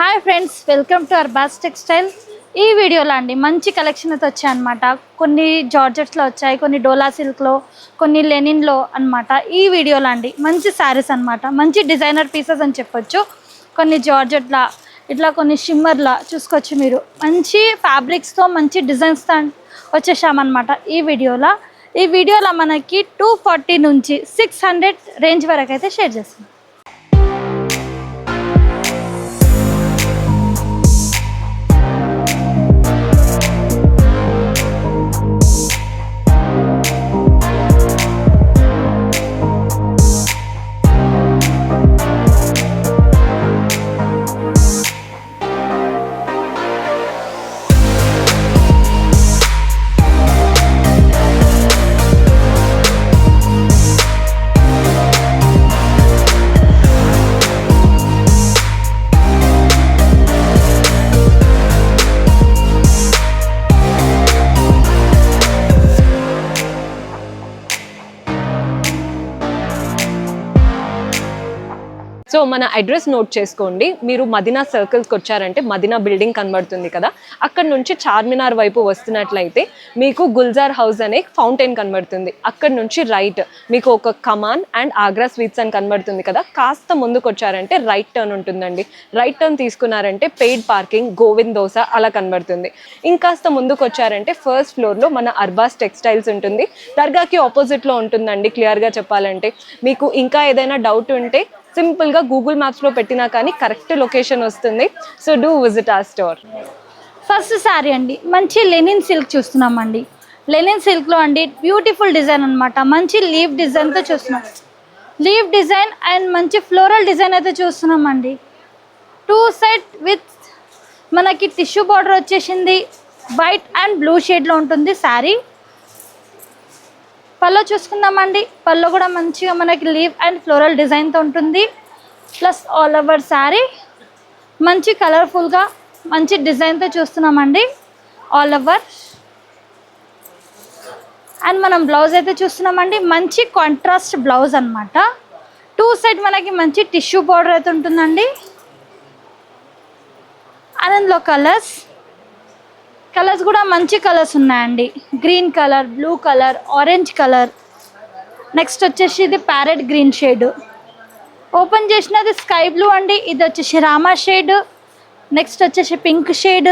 Hi friends, welcome to Arbaz textile. ఈ వీడియోలో అండి మంచి కలెక్షన్ అయితే వచ్చాయి అనమాట. కొన్ని జార్జెట్స్లో వచ్చాయి, కొన్ని డోలా సిల్క్లో, కొన్ని లెనిన్లో అనమాట. ఈ వీడియోలో అండి మంచి శారీస్ అనమాట, మంచి డిజైనర్ పీసెస్ అని చెప్పొచ్చు. కొన్ని జార్జెట్లా, ఇట్లా కొన్ని షిమ్మర్లా చూసుకోవచ్చు. మీరు మంచి ఫ్యాబ్రిక్స్తో మంచి డిజైన్స్తో వచ్చేసామన్నమాట. ఈ వీడియోలో మనకి 240 నుంచి 600 రేంజ్ వరకు అయితే షేర్ చేస్తాం. సో మన అడ్రస్ నోట్ చేసుకోండి. మీరు మదీనా సర్కిల్స్కి వచ్చారంటే మదీనా బిల్డింగ్ కనబడుతుంది కదా, అక్కడ నుంచి చార్మినార్ వైపు వస్తున్నట్లయితే మీకు గుల్జార్ హౌస్ అనే ఫౌంటైన్ కనబడుతుంది. అక్కడ నుంచి రైట్ మీకు ఒక కమాన్ అండ్ ఆగ్రా స్వీట్స్ అని కనబడుతుంది కదా, కాస్త ముందుకు వచ్చారంటే రైట్ టర్న్ ఉంటుందండి. రైట్ టర్న్ తీసుకున్నారంటే పెయిడ్ పార్కింగ్, గోవింద్ దోస అలా కనబడుతుంది. ఇంకాస్త ముందుకు వచ్చారంటే ఫస్ట్ ఫ్లోర్లో మన అర్బాస్ టెక్స్టైల్స్ ఉంటుంది. దర్గాకి ఆపోజిట్లో ఉంటుందండి. క్లియర్గా చెప్పాలంటే మీకు ఇంకా ఏదైనా డౌట్ ఉంటే సింపుల్గా గూగుల్ మ్యాప్స్లో పెట్టినా కానీ కరెక్ట్ లొకేషన్ వస్తుంది. So do visit our store. First sari అండి మంచి లెనిన్ సిల్క్ చూస్తున్నామండి. లెనిన్ సిల్క్లో అండి బ్యూటిఫుల్ డిజైన్ అనమాట. మంచి లీవ్ డిజైన్తో చూస్తున్నాం. లీవ్ డిజైన్ అండ్ మంచి ఫ్లోరల్ డిజైన్ అయితే చూస్తున్నామండి. 2 సెట్ విత్ మనకి టిష్యూ బార్డర్ వచ్చేసింది. వైట్ అండ్ బ్లూ షేడ్లో ఉంటుంది శారీ. పల్లో చూసుకుందామండి. పల్లో కూడా మంచిగా మనకి లీవ్ అండ్ ఫ్లోరల్ డిజైన్తో ఉంటుంది. ప్లస్ ఆల్ ఓవర్ శారీ మంచి కలర్ఫుల్గా మంచి డిజైన్తో చూస్తున్నామండి ఆల్ ఓవర్. అండ్ మనం బ్లౌజ్ అయితే చూస్తున్నామండి. మంచి కాంట్రాస్ట్ బ్లౌజ్ అనమాట. 2 సెట్ మనకి మంచి టిష్యూ బార్డర్ అయితే ఉంటుందండి. అండ్ అందులో కలర్స్ కూడా మంచి కలర్స్ ఉన్నాయండి. Green colour, blue colour, orange colour, next వచ్చేసి ఇది ప్యారెట్ గ్రీన్ షేడ్. ఓపెన్ చేసినది స్కై బ్లూ అండి. ఇది వచ్చేసి రామా షేడ్. నెక్స్ట్ వచ్చేసి pink shade,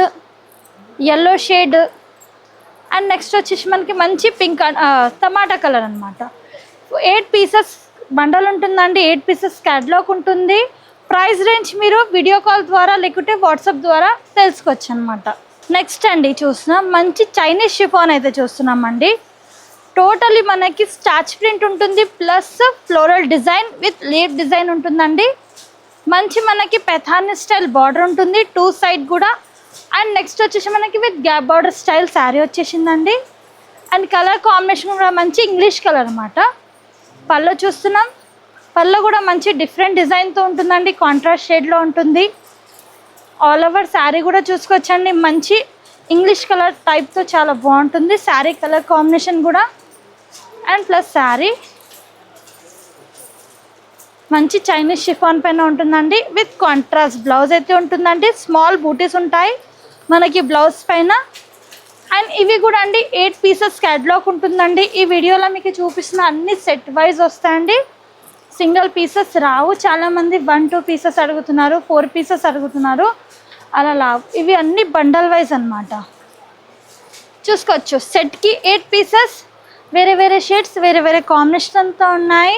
yellow shade, and next వచ్చేసి మనకి మంచి పింక్ టమాటా కలర్ అనమాట. 8 పీసెస్ బండల్ ఉంటుందండి. 8 పీసెస్ క్యాటలాగ్ ఉంటుంది. ప్రైస్ రేంజ్ మీరు వీడియో కాల్ ద్వారా లేకుంటే వాట్సాప్ ద్వారా తెలుసుకోవచ్చు అనమాట. నెక్స్ట్ అండి చూస్తున్నాం మంచి చైనీస్ షిఫాన్ అయితే చూస్తున్నామండి. టోటలీ మనకి స్టాచ్ ప్రింట్ ఉంటుంది, plus floral design with leave design ఉంటుందండి. మంచి మనకి పెథాని స్టైల్ బార్డర్ ఉంటుంది 2 సైడ్ కూడా. అండ్ నెక్స్ట్ వచ్చేసి మనకి with gap border style sari వచ్చేసిందండి. అండ్ కలర్ కాంబినేషన్ కూడా మంచి ఇంగ్లీష్ కలర్ అనమాట. పల్లో చూస్తున్నాం. పల్లో కూడా మంచి డిఫరెంట్ డిజైన్తో ఉంటుందండి. కాంట్రాస్ట్ షేడ్లో ఉంటుంది. ఆల్ ఓవర్ శారీ కూడా చూసుకోవచ్చండి. మంచి ఇంగ్లీష్ కలర్ టైప్తో చాలా బాగుంటుంది శారీ కలర్ కాంబినేషన్ కూడా. అండ్ ప్లస్ శారీ మంచి చైనీస్ షిఫాన్ పైన ఉంటుందండి. విత్ కాంట్రాస్ట్ బ్లౌజ్ అయితే ఉంటుందండి. స్మాల్ బూటీస్ ఉంటాయి మనకి బ్లౌజ్ పైన. అండ్ ఇవి కూడా అండి 8 పీసెస్ క్యాటలాగ్ ఉంటుందండి. ఈ వీడియోలో మీకు చూపిస్తున్న అన్ని సెట్ వైజ్ వస్తాయండి. సింగిల్ పీసెస్ రావు. చాలామంది 1-2 పీసెస్ అడుగుతున్నారు, 4 పీసెస్ అడుగుతున్నారు, అలా లావు. ఇవి అన్ని బండల్ వైజ్ అనమాట. చూసుకోవచ్చు సెట్కి 8 పీసెస్, వేరే వేరే షేడ్స్, వేరే వేరే కాంబినేషన్తో ఉన్నాయి.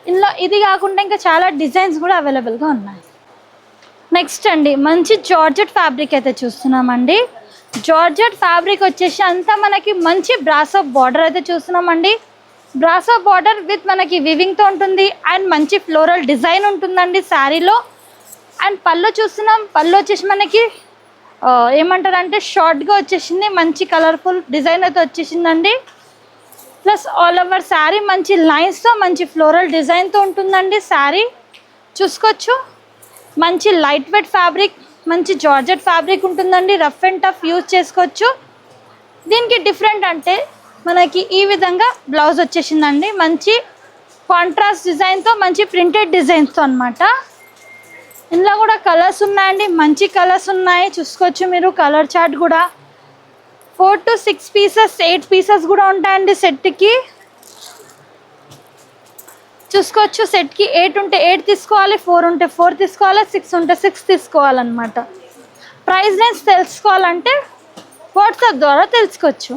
ఇందులో ఇది కాకుండా ఇంకా చాలా డిజైన్స్ కూడా అవైలబుల్గా ఉన్నాయి. నెక్స్ట్ అండి మంచి జార్జెట్ ఫ్యాబ్రిక్ అయితే చూస్తున్నామండి. జార్జెట్ ఫ్యాబ్రిక్ వచ్చేసి అంతా మనకి మంచి బ్రాసో బార్డర్ అయితే చూస్తున్నామండి. బ్రాసో బార్డర్ విత్ మనకి వివింగ్తో ఉంటుంది. అండ్ మంచి ఫ్లోరల్ డిజైన్ ఉంటుందండి శారీలో. అండ్ పళ్ళు చూస్తున్నాం. పళ్ళు వచ్చేసి మనకి ఏమంటారంటే షార్ట్గా వచ్చేసింది. మంచి కలర్ఫుల్ డిజైన్ అయితే వచ్చేసిందండి. ప్లస్ ఆల్ ఓవర్ శారీ మంచి లైన్స్తో మంచి ఫ్లోరల్ డిజైన్తో ఉంటుందండి శారీ. చూసుకోవచ్చు మంచి లైట్ వెయిట్ ఫ్యాబ్రిక్, మంచి జార్జెట్ ఫ్యాబ్రిక్ ఉంటుందండి. రఫ్ అండ్ టఫ్ యూజ్ చేసుకోవచ్చు. దీనికి డిఫరెంట్ అంటే మనకి ఈ విధంగా బ్లౌజ్ వచ్చేసిందండి. మంచి కాంట్రాస్ట్ డిజైన్తో మంచి ప్రింటెడ్ డిజైన్స్తో అనమాట. ఇందులో కూడా కలర్స్ ఉన్నాయండి, మంచి కలర్స్ ఉన్నాయి, చూసుకోవచ్చు మీరు కలర్ చార్ట్ కూడా. 4 to 6 పీసెస్ 8 పీసెస్ కూడా ఉంటాయండి సెట్కి. చూసుకోవచ్చు సెట్కి 8 ఉంటే 8 తీసుకోవాలి, 4 ఉంటే 4 తీసుకోవాలి, 6 ఉంటే 6 తీసుకోవాలన్నమాట. ప్రైస్ రేంజ్ తెలుసుకోవాలంటే వాట్సాప్ ద్వారా తెలుసుకోవచ్చు.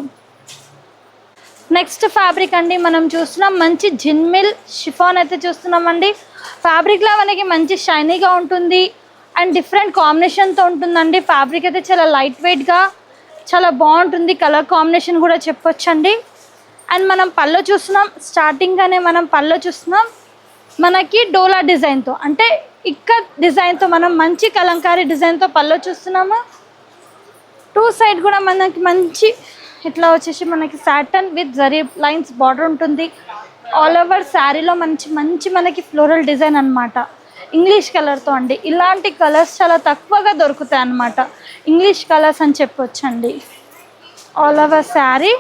నెక్స్ట్ ఫ్యాబ్రిక్ అండి మనం చూస్తున్నాం, మంచి జిన్మిల్ షిఫాన్ అయితే చూస్తున్నామండి. ఫ్యాబ్రిక్లో మనకి మంచి షైనీగా ఉంటుంది అండ్ డిఫరెంట్ కాంబినేషన్తో ఉంటుందండి. ఫ్యాబ్రిక్ అయితే చాలా లైట్ వెయిట్గా చాలా బాగుంటుంది, కలర్ కాంబినేషన్ కూడా చెప్పొచ్చండి. అండ్ మనం పళ్ళు చూస్తున్నాం, స్టార్టింగ్గానే మనం పళ్ళు చూస్తున్నాం మనకి డోలా డిజైన్తో, అంటే ఇక్కత్ డిజైన్తో మనం మంచి కలంకారీ డిజైన్తో పళ్ళు చూస్తున్నాము. 2 సైడ్ కూడా మనకి మంచి ఇట్లా వచ్చేసి మనకి Satan with zari lines border ఉంటుంది. ఆల్ ఓవర్ శారీలో మంచి మనకి ఫ్లోరల్ డిజైన్ అనమాట, ఇంగ్లీష్ కలర్తో అండి. ఇలాంటి కలర్స్ చాలా తక్కువగా దొరుకుతాయి అన్నమాట, ఇంగ్లీష్ కలర్స్ అని చెప్పొచ్చండి. ఆల్ ఓవర్ శారీ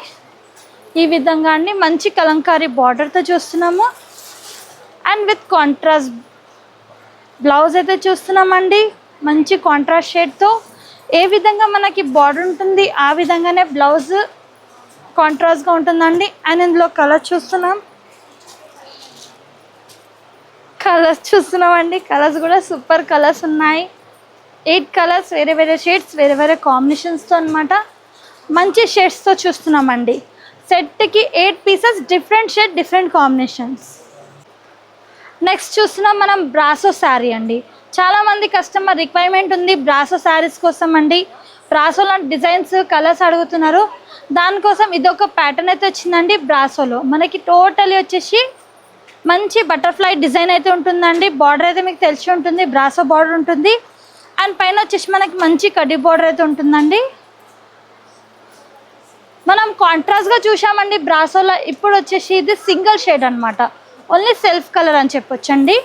ఈ విధంగా అండి మంచి కలంకారీ బార్డర్తో చూస్తున్నాము. అండ్ విత్ కాంట్రాస్ట్ బ్లౌజ్ అయితే చూస్తున్నామండి, మంచి కాంట్రాస్ట్ షేడ్తో. ఏ విధంగా మనకి బార్డర్ ఉంటుంది ఆ విధంగానే బ్లౌజ్ కాంట్రాస్ట్గా ఉంటుందండి. అండ్ ఇందులో కలర్స్ చూస్తున్నామండి, కలర్స్ కూడా సూపర్ కలర్స్ ఉన్నాయి. 8 కలర్స్, వేరే వేరే షేడ్స్, వేరే వేరే కాంబినేషన్స్తో అనమాట, మంచి షేడ్స్తో చూస్తున్నామండి. సెట్కి 8 pieces, different shade, different combinations. Next చూస్తున్నాం మనం బ్రాసో శారీ అండి. చాలామంది కస్టమర్ రిక్వైర్మెంట్ ఉంది బ్రాసో శారీస్ కోసం అండి. బ్రాసో లాంటి డిజైన్స్ కలర్స్ అడుగుతున్నారు, దానికోసం ఇదొక ప్యాటర్న్ అయితే వచ్చిందండి. బ్రాసోలో మనకి టోటలీ వచ్చేసి మంచి బటర్ఫ్లై డిజైన్ అయితే ఉంటుందండి. బార్డర్ అయితే మీకు తెలిసి ఉంటుంది, బ్రాసో బార్డర్ ఉంటుంది. అండ్ పైన వచ్చేసి మనకి మంచి కడ్డీ బార్డర్ అయితే ఉంటుందండి. మనం కాంట్రాస్ట్గా చూసామండి బ్రాసోలో. ఇప్పుడు వచ్చేసి ఇది సింగిల్ షేడ్ అనమాట, ఓన్లీ సెల్ఫ్ కలర్ అని చెప్పొచ్చండి.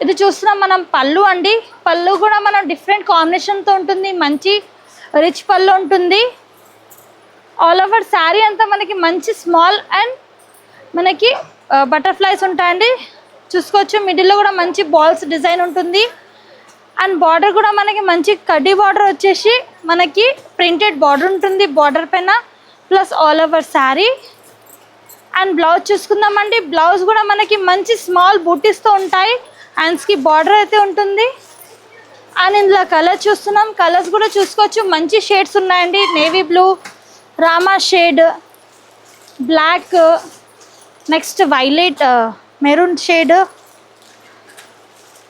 ఇది చూస్తున్నాం మనం పళ్ళు అండి, పళ్ళు కూడా మనం డిఫరెంట్ కాంబినేషన్తో ఉంటుంది, మంచి రిచ్ పళ్ళు ఉంటుంది. ఆల్ ఓవర్ శారీ అంతా మనకి మంచి స్మాల్ అండ్ మనకి బటర్ఫ్లైస్ ఉంటాయండి, చూసుకోవచ్చు. మిడిల్లో కూడా మంచి బాల్స్ డిజైన్ ఉంటుంది. అండ్ బార్డర్ కూడా మనకి మంచి కడ్డీ బార్డర్ వచ్చేసి మనకి ప్రింటెడ్ బార్డర్ ఉంటుంది బార్డర్ పైన, plus all over sari. And blouse చూసుకుందామండి, బ్లౌజ్ కూడా మనకి మంచి స్మాల్ బూటీస్తో ఉంటాయి, హ్యాండ్స్కి బార్డర్ అయితే ఉంటుంది. అండ్ ఇందులో కలర్ చూస్తున్నాం, కలర్స్ కూడా చూసుకోవచ్చు, మంచి షేడ్స్ ఉన్నాయండి. Navy blue, Rama shade, black, next violet maroon shade,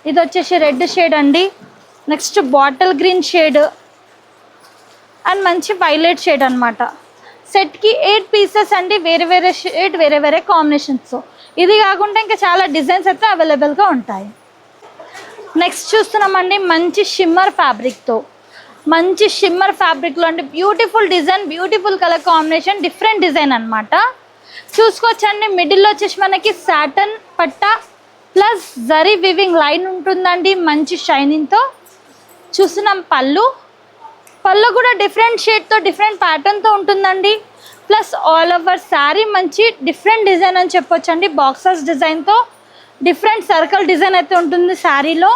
ఇది వచ్చేసి రెడ్ షేడ్ అండి. Next bottle green shade and మంచి వైలెట్ షేడ్ అనమాట. సెట్కి 8 పీసెస్ అండి, వేరే వేరే షేడ్, వేరే వేరే కాంబినేషన్స్. ఇది కాకుండా ఇంకా చాలా డిజైన్స్ అయితే అవైలబుల్గా ఉంటాయి. నెక్స్ట్ చూస్తున్నామండి మంచి షిమ్మర్ ఫ్యాబ్రిక్తో, మంచి షిమ్మర్ ఫ్యాబ్రిక్లో అండి beautiful design, beautiful colour combination, different design అనమాట. చూసుకోవచ్చండి మిడిల్లో వచ్చేసి మనకి సాటన్ పట్టా ప్లస్ జరీ వివింగ్ లైన్ ఉంటుందండి, మంచి షైనింగ్తో చూస్తున్నాం. పళ్ళు కూడా డిఫరెంట్ షేడ్తో, డిఫరెంట్ ప్యాటర్న్తో ఉంటుందండి. ప్లస్ ఆల్ ఓవర్ శారీ మంచి డిఫరెంట్ డిజైన్ అని చెప్పొచ్చండి, బాక్సెస్ డిజైన్తో డిఫరెంట్ సర్కిల్ డిజైన్ అయితే ఉంటుంది శారీలో.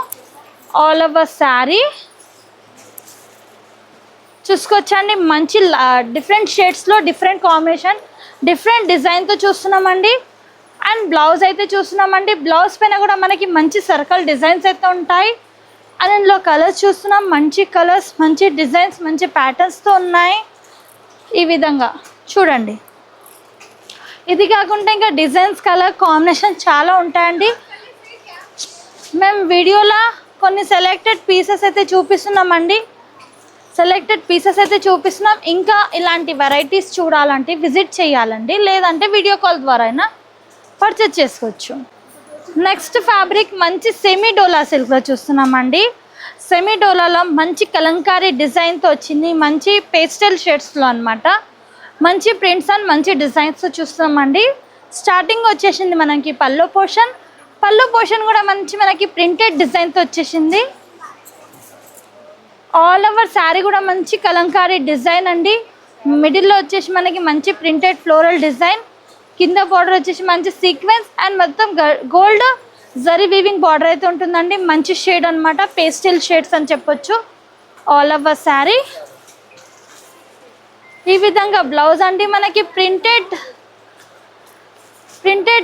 ఆల్ ఓవర్ శారీ చూసుకోవచ్చండి, మంచి డిఫరెంట్ షేడ్స్లో డిఫరెంట్ కాంబినేషన్, డిఫరెంట్ డిజైన్తో చూస్తున్నామండి. అండ్ బ్లౌజ్ అయితే చూస్తున్నామండి, బ్లౌజ్ పైన కూడా మనకి మంచి సర్కిల్ డిజైన్స్ అయితే ఉంటాయి. అండ్ ఇందులో కలర్స్ చూస్తున్నాం, మంచి కలర్స్, మంచి డిజైన్స్, మంచి ప్యాటర్న్స్తో ఉన్నాయి. ఈ విధంగా చూడండి. ఇది కాకుండా ఇంకా డిజైన్స్, కలర్ కాంబినేషన్ చాలా ఉంటాయండి. మేము వీడియోలో కొన్ని సెలెక్టెడ్ పీసెస్ అయితే చూపిస్తున్నామండి, ఇంకా ఇలాంటి వెరైటీస్ చూడాలంటే విజిట్ చేయాలండి, లేదంటే వీడియో కాల్ ద్వారా అయినా పర్చేజ్ చేసుకోవచ్చు. నెక్స్ట్ ఫ్యాబ్రిక్ మంచి సెమీ డోలా సిల్క్లో చూస్తున్నామండి. సెమీ డోలాలో మంచి కలంకారీ డిజైన్తో వచ్చింది, మంచి పేస్టల్ షేడ్స్లో అనమాట, మంచి ప్రింట్స్ అండ్ మంచి డిజైన్స్తో చూస్తున్నామండి. స్టార్టింగ్ వచ్చేసింది మనకి పళ్ళు పోర్షన్ కూడా మంచి మనకి ప్రింటెడ్ డిజైన్తో వచ్చేసింది. ఆల్ ఓవర్ శారీ కూడా మంచి కలంకారీ డిజైన్ అండి. మిడిల్లో వచ్చేసి మనకి మంచి ప్రింటెడ్ ఫ్లోరల్ డిజైన్, కింద బార్డర్ వచ్చేసి మంచి సీక్వెన్స్ అండ్ మొత్తం గోల్డ్ జరీ వీవింగ్ బార్డర్ అయితే ఉంటుందండి. మంచి షేడ్ అనమాట, పేస్టల్ షేడ్స్ అని చెప్పొచ్చు. ఆల్ ఓవర్ శారీ ఈ విధంగా బ్లౌజ్ అండి. మనకి ప్రింటెడ్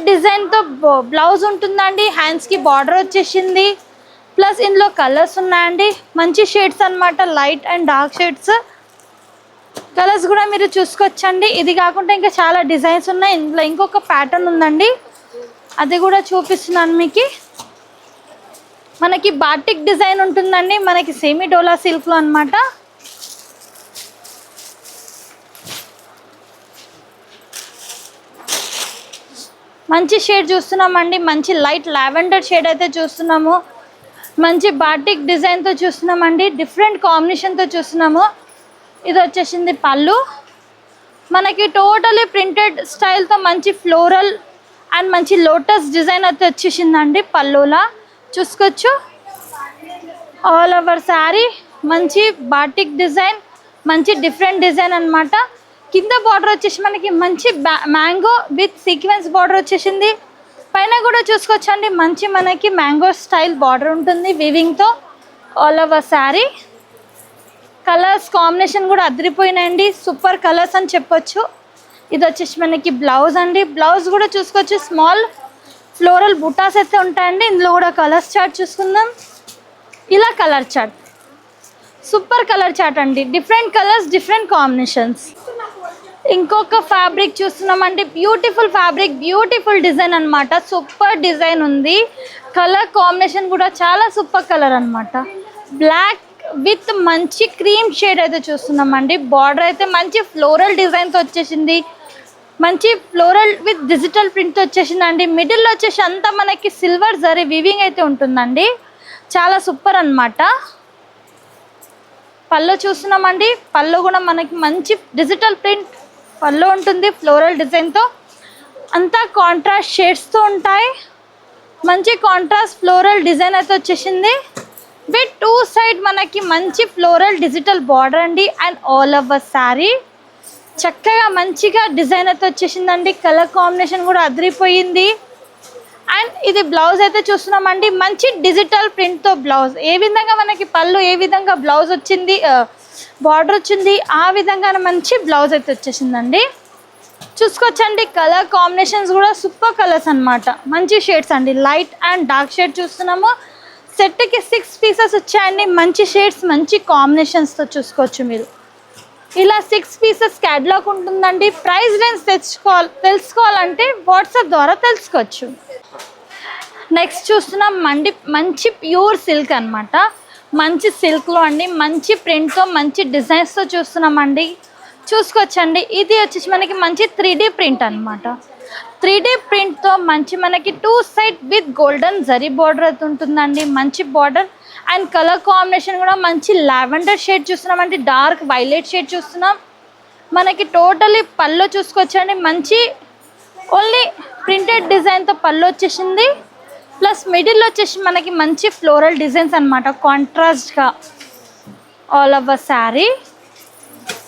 డిజైన్తో బ్లౌజ్ ఉంటుందండి. హ్యాండ్స్కి బార్డర్ వచ్చేసింది. ప్లస్ ఇందులో కలర్స్ ఉన్నాయండి, మంచి షేడ్స్ అనమాట, light and dark shades. Colours కూడా మీరు చూసుకోవచ్చండి. ఇది కాకుండా ఇంకా చాలా డిజైన్స్ ఉన్నాయి. ఇందులో ఇంకొక ప్యాటర్న్ ఉందండి, అది కూడా చూపిస్తున్నాను మీకు. మనకి బాటిక్ డిజైన్ ఉంటుందండి, మనకి సెమీ డోలా సిల్క్లో అనమాట. మంచి షేడ్ చూస్తున్నామండి, మంచి లైట్ లావెండర్ షేడ్ అయితే చూస్తున్నాము. మంచి బాటిక్ డిజైన్తో చూస్తున్నామండి, డిఫరెంట్ కాంబినేషన్తో చూస్తున్నాము. ఇది వచ్చేసింది పళ్ళు. మనకి టోటలీ ప్రింటెడ్ స్టైల్తో మంచి ఫ్లోరల్ అండ్ మంచి లోటస్ డిజైన్ అయితే వచ్చేసిందండి పళ్ళులా చూసుకోవచ్చు. ఆల్ ఓవర్ శారీ మంచి బాటిక్ డిజైన్, మంచి డిఫరెంట్ డిజైన్ అనమాట. కింద బార్డర్ వచ్చేసి మనకి మంచి మ్యాంగో విత్ సీక్వెన్స్ బార్డర్ వచ్చేసింది. పైన కూడా చూసుకోవచ్చండి, మంచి మనకి మ్యాంగో స్టైల్ బార్డర్ ఉంటుంది వీవింగ్తో. All over sari colours combination కూడా అదిరిపోయినాయండి, సూపర్ కలర్స్ అని చెప్పొచ్చు. ఇది వచ్చేసి మనకి బ్లౌజ్ అండి. బ్లౌజ్ కూడా చూసుకోవచ్చు, స్మాల్ ఫ్లోరల్ బుటాస్ అయితే ఉంటాయండి. ఇందులో కూడా కలర్స్ చార్ట్ చూసుకుందాం. ఇలా colour chart, super colour chart అండి, డిఫరెంట్ కలర్స్, డిఫరెంట్ కాంబినేషన్స్. ఇంకొక ఫ్యాబ్రిక్ చూస్తున్నామండి, బ్యూటిఫుల్ ఫ్యాబ్రిక్, బ్యూటిఫుల్ డిజైన్ అనమాట. సూపర్ డిజైన్ ఉంది, కలర్ కాంబినేషన్ కూడా చాలా సూపర్ కలర్ అనమాట. బ్లాక్ విత్ మంచి క్రీమ్ షేడ్ అయితే చూస్తున్నామండి. బార్డర్ అయితే మంచి ఫ్లోరల్ డిజైన్తో వచ్చేసింది, మంచి ఫ్లోరల్ విత్ డిజిటల్ ప్రింట్తో వచ్చేసిందండి. మిడిల్లో వచ్చేసి అంతా మనకి సిల్వర్ జరీ వీవింగ్ అయితే ఉంటుందండి, చాలా సూపర్ అనమాట. పళ్ళు చూస్తున్నామండి, పళ్ళు కూడా మనకి మంచి డిజిటల్ ప్రింట్ పళ్ళు ఉంటుంది, ఫ్లోరల్ డిజైన్తో. అంతా కాంట్రాస్ట్ షేడ్స్తో ఉంటాయి. మంచి కాంట్రాస్ట్ ఫ్లోరల్ డిజైన్ అయితే వచ్చేసింది. విత్ టూ సైడ్ మనకి మంచి ఫ్లోరల్ డిజిటల్ బార్డర్ అండి. అండ్ ఆల్ ఓవర్ శారీ చక్కగా మంచిగా డిజైన్ అయితే వచ్చేసిందండి. కలర్ కాంబినేషన్ కూడా అదిరిపోయింది. అండ్ ఇది బ్లౌజ్ అయితే చూస్తున్నామండి, మంచి డిజిటల్ ప్రింట్తో బ్లౌజ్. ఏ విధంగా మనకి పళ్ళు ఏ విధంగా బ్లౌజ్ వచ్చింది, బార్డర్ వచ్చింది, ఆ విధంగా మంచి బ్లౌజ్ అయితే వచ్చేసిందండి. చూసుకోవచ్చండి, కలర్ కాంబినేషన్స్ కూడా సూపర్ కలర్స్ అనమాట, మంచి షేడ్స్ అండి. లైట్ అండ్ డార్క్ షేడ్ చూస్తున్నాము. సెట్కి 6 పీసెస్ వచ్చాయండి, మంచి షేడ్స్, మంచి కాంబినేషన్స్తో చూసుకోవచ్చు మీరు. ఇలా 6 పీసెస్ క్యాటలాగ్ ఉంటుందండి. ప్రైస్ రేంజ్ తెలుసుకోవాలంటే వాట్సాప్ ద్వారా తెలుసుకోవచ్చు. నెక్స్ట్ చూస్తున్నాం మంచి ప్యూర్ సిల్క్ అనమాట. మంచి సిల్క్లో అండి, మంచి ప్రింట్తో, మంచి డిజైన్స్తో చూస్తున్నామండి. చూసుకోవచ్చండి, ఇది వచ్చేసి మనకి మంచి 3D ప్రింట్ అనమాట. 3D ప్రింట్తో మంచి మనకి 2 side with golden zari border అయితే ఉంటుందండి, మంచి బార్డర్. అండ్ కలర్ కాంబినేషన్ కూడా మంచి లావెండర్ షేడ్ చూస్తున్నామండి, డార్క్ వైలెట్ షేడ్ చూస్తున్నాం. మనకి టోటలీ పళ్ళు చూసుకోవచ్చండి, మంచి ఓన్లీ ప్రింటెడ్ డిజైన్తో పళ్ళు వచ్చేసింది. ప్లస్ మిడిల్ వచ్చేసి మనకి మంచి ఫ్లోరల్ డిజైన్స్ అనమాట, కాంట్రాస్ట్గా. ఆల్ ఓవర్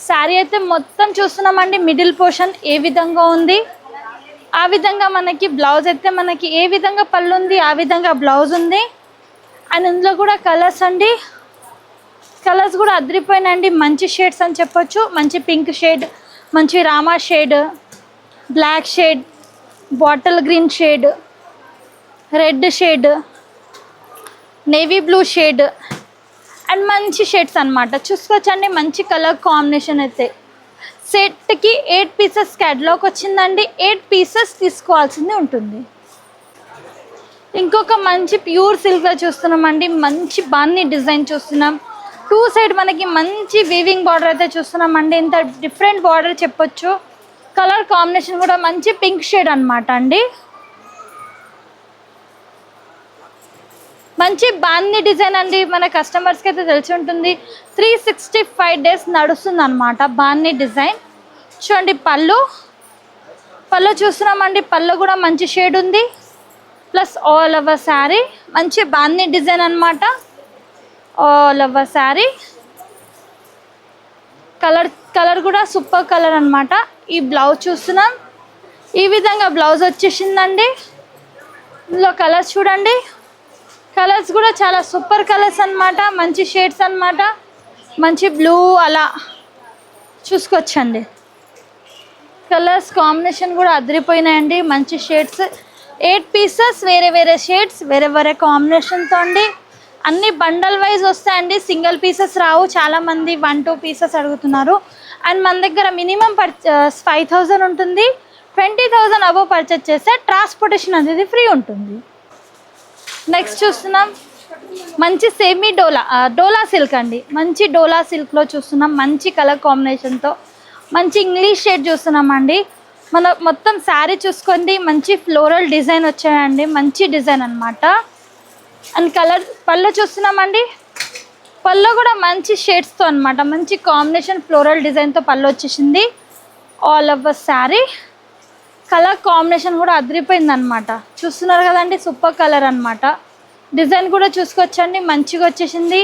శారీ అయితే మొత్తం చూస్తున్నామండి. మిడిల్ పోర్షన్ ఏ విధంగా ఉంది, ఆ విధంగా మనకి బ్లౌజ్ అయితే మనకి ఏ విధంగా పళ్ళు ఉంది, ఆ విధంగా బ్లౌజ్ ఉంది. అండ్ ఇందులో కూడా కలర్స్ అండి, కలర్స్ కూడా అదిరిపోయినాయండి, మంచి షేడ్స్ అని చెప్పొచ్చు. మంచి పింక్ షేడ్, మంచి రామా shade, black shade, bottle green shade, red shade, navy blue shade and మంచి షేడ్స్ అనమాట. చూసుకోవచ్చండి, మంచి కలర్ కాంబినేషన్ అయితే. సెట్కి 8 పీసెస్ క్యాటలాగ్ వచ్చిందండి, 8 పీసెస్ తీసుకోవాల్సింది ఉంటుంది. ఇంకొక మంచి ప్యూర్ సిల్క్లో చూస్తున్నామండి, మంచి బాన్ని డిజైన్ చూస్తున్నాం. 2 సైడ్ మనకి మంచి వీవింగ్ బార్డర్ అయితే చూస్తున్నామండి. ఇంత డిఫరెంట్ బార్డర్ చెప్పొచ్చు. కలర్ కాంబినేషన్ కూడా మంచి పింక్ షేడ్ అనమాట అండి. మంచి బాన్ని డిజైన్ అండి, మన కస్టమర్స్కి అయితే తెలిసి ఉంటుంది. 365 డేస్ నడుస్తుంది అనమాట బాన్ని డిజైన్. చూడండి, పళ్ళు చూస్తున్నామండి, పళ్ళు కూడా మంచి షేడ్ ఉంది. ప్లస్ ఆల్ ఓవర్ శారీ మంచి బాన్ని డిజైన్ అనమాట. ఆల్ ఓవర్ శారీ కలర్ కూడా సూపర్ కలర్ అనమాట. ఈ బ్లౌజ్ చూస్తున్నాం, ఈ విధంగా బ్లౌజ్ వచ్చేసిందండి. ఇందులో కలర్స్ చూడండి, కలర్స్ కూడా చాలా సూపర్ కలర్స్ అన్నమాట, మంచి షేడ్స్ అన్నమాట. మంచి బ్లూ అలా చూసుకోవచ్చండి. కలర్స్ కాంబినేషన్ కూడా అదిరిపోయినాయండి, మంచి షేడ్స్. 8 పీసెస్, వేరే వేరే షేడ్స్, వేరే వేరే కాంబినేషన్తో అండి. అన్ని బండల్ వైజ్ వస్తాయండి, సింగిల్ పీసెస్ రావు. చాలామంది 1-2 పీసెస్ అడుగుతున్నారు. అండ్ మన దగ్గర మినిమం 5,000 ఉంటుంది. 20,000 అబోవ్ పర్చేస్ చేస్తే ట్రాన్స్పోర్టేషన్ అనేది ఫ్రీ ఉంటుంది. నెక్స్ట్ చూస్తున్నాం మంచి సెమీ డోలా సిల్క్ అండి. మంచి డోలా సిల్క్లో చూస్తున్నాం, మంచి కలర్ కాంబినేషన్తో మంచి ఇంగ్లీష్ షేడ్ చూస్తున్నామండి. మన మొత్తం శారీ చూసుకోండి, మంచి ఫ్లోరల్ డిజైన్ వచ్చాయండి, మంచి డిజైన్ అన్నమాట. అండ్ కలర్ పళ్ళు చూస్తున్నామండి, పళ్ళు కూడా మంచి షేడ్స్తో అన్నమాట, మంచి కాంబినేషన్ ఫ్లోరల్ డిజైన్తో పళ్ళు వచ్చేసింది. All over sari colour combination కూడా అదిరిపోయింది అనమాట. చూస్తున్నారు కదండి, సూపర్ కలర్ అన్నమాట. డిజైన్ కూడా చూసుకోవచ్చండి, మంచిగా వచ్చేసింది.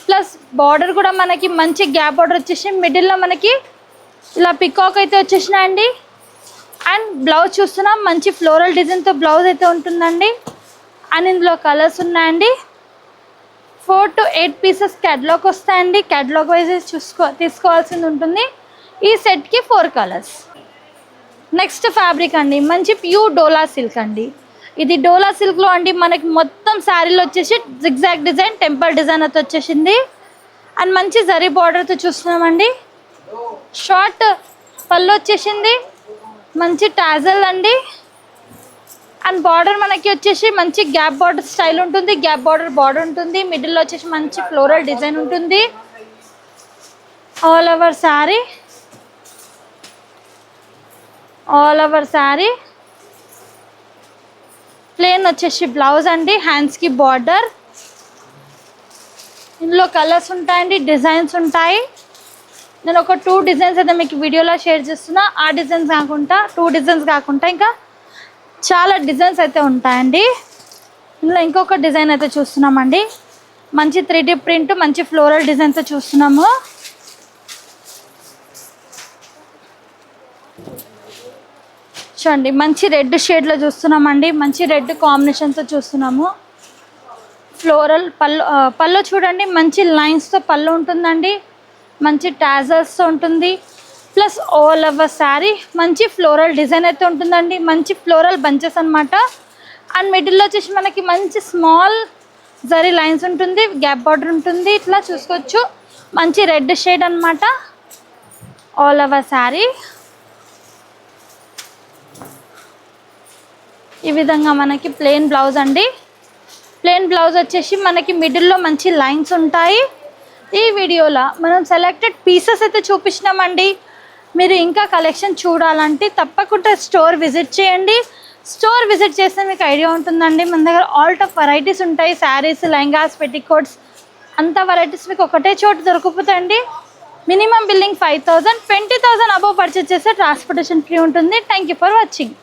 ప్లస్ బార్డర్ కూడా మనకి మంచి గ్యాప్ బార్డర్ వచ్చేసి మిడిల్లో మనకి ఇలా పికాక్ అయితే వచ్చేసినాయండి. అండ్ బ్లౌజ్ చూస్తున్నాం, మంచి ఫ్లోరల్ డిజైన్తో బ్లౌజ్ అయితే ఉంటుందండి. అండ్ ఇందులో కలర్స్ ఉన్నాయండి. 4 to 8 పీసెస్ క్యాటలాగ్ వస్తాయండి. క్యాటలాగ్ వైజ్ తీసుకోవాల్సింది ఉంటుంది. ఈ సెట్కి 4 కలర్స్. నెక్స్ట్ ఫ్యాబ్రిక్ అండి, మంచి ప్యూర్ డోలా సిల్క్ అండి. ఇది డోలా సిల్క్లో అండి మనకి మొత్తం శారీలో వచ్చేసి జిగ్జాగ్ డిజైన్, టెంపుల్ డిజైన్ అయితే వచ్చేసింది. అండ్ మంచి జరీ బార్డర్తో చూస్తున్నామండి. షార్ట్ పళ్ళు వచ్చేసింది, మంచి టాజల్ అండి. అండ్ బార్డర్ మనకి వచ్చేసి మంచి గ్యాప్ బార్డర్ స్టైల్ ఉంటుంది, గ్యాప్ బార్డర్ ఉంటుంది. మిడిల్లో వచ్చేసి మంచి ఫ్లోరల్ డిజైన్ ఉంటుంది. ఆల్ ఓవర్ శారీ ప్లేన్ వచ్చేసి బ్లౌజ్ అండి, హ్యాండ్స్కి బార్డర్. ఇందులో కలర్స్ ఉంటాయండి, డిజైన్స్ ఉంటాయి. నేను ఒక 2 డిజైన్స్ అయితే మీకు వీడియోలో షేర్ చేస్తున్నా. ఆ డిజైన్స్ కాకుండా 2 డిజైన్స్ కాకుండా ఇంకా చాలా డిజైన్స్ అయితే ఉంటాయండి. ఇందులో ఇంకొక డిజైన్ అయితే చూస్తున్నామండి, మంచి 3D ప్రింట్, మంచి ఫ్లోరల్ డిజైన్తో చూస్తున్నాము. చూడండి, మంచి రెడ్ షేడ్లో చూస్తున్నామండి, మంచి రెడ్ కాంబినేషన్తో చూస్తున్నాము. ఫ్లోరల్ పళ్ళు చూడండి, మంచి లైన్స్తో పళ్ళు ఉంటుందండి, మంచి టాజల్స్తో ఉంటుంది. ప్లస్ ఆల్ ఓవర్ శారీ మంచి ఫ్లోరల్ డిజైన్ అయితే ఉంటుందండి, మంచి ఫ్లోరల్ బంచెస్ అన్నమాట. అండ్ మిడిల్లో వచ్చేసి మనకి మంచి స్మాల్ జరీ లైన్స్ ఉంటుంది, గ్యాప్ బార్డర్ ఉంటుంది. ఇట్లా చూసుకోవచ్చు, మంచి రెడ్ షేడ్ అన్నమాట. ఆల్ ఓవర్ శారీ ఈ విధంగా మనకి ప్లెయిన్ బ్లౌజ్ అండి. ప్లెయిన్ బ్లౌజ్ వచ్చేసి మనకి మిడిల్లో మంచి లైన్స్ ఉంటాయి. ఈ వీడియోలో మనం సెలెక్టెడ్ పీసెస్ అయితే చూపించినామండి. మీరు ఇంకా కలెక్షన్ చూడాలంటే తప్పకుండా స్టోర్ విజిట్ చేయండి. స్టోర్ విజిట్ చేస్తే మీకు ఐడియా ఉంటుందండి. మన దగ్గర ఆల్ టైప్ వెరైటీస్ ఉంటాయి, శారీస్, లెహంగాస్, పెట్టికోట్స్, అంత వెరైటీస్ మీకు ఒకటే చోటు దొరికిపోతాయండి. మినిమం బిల్లింగ్ 5,000, 20,000 అబోవ్ పర్చేస్ చేస్తే ట్రాన్స్పోర్టేషన్ ఫ్రీ ఉంటుంది. Thank you for watching.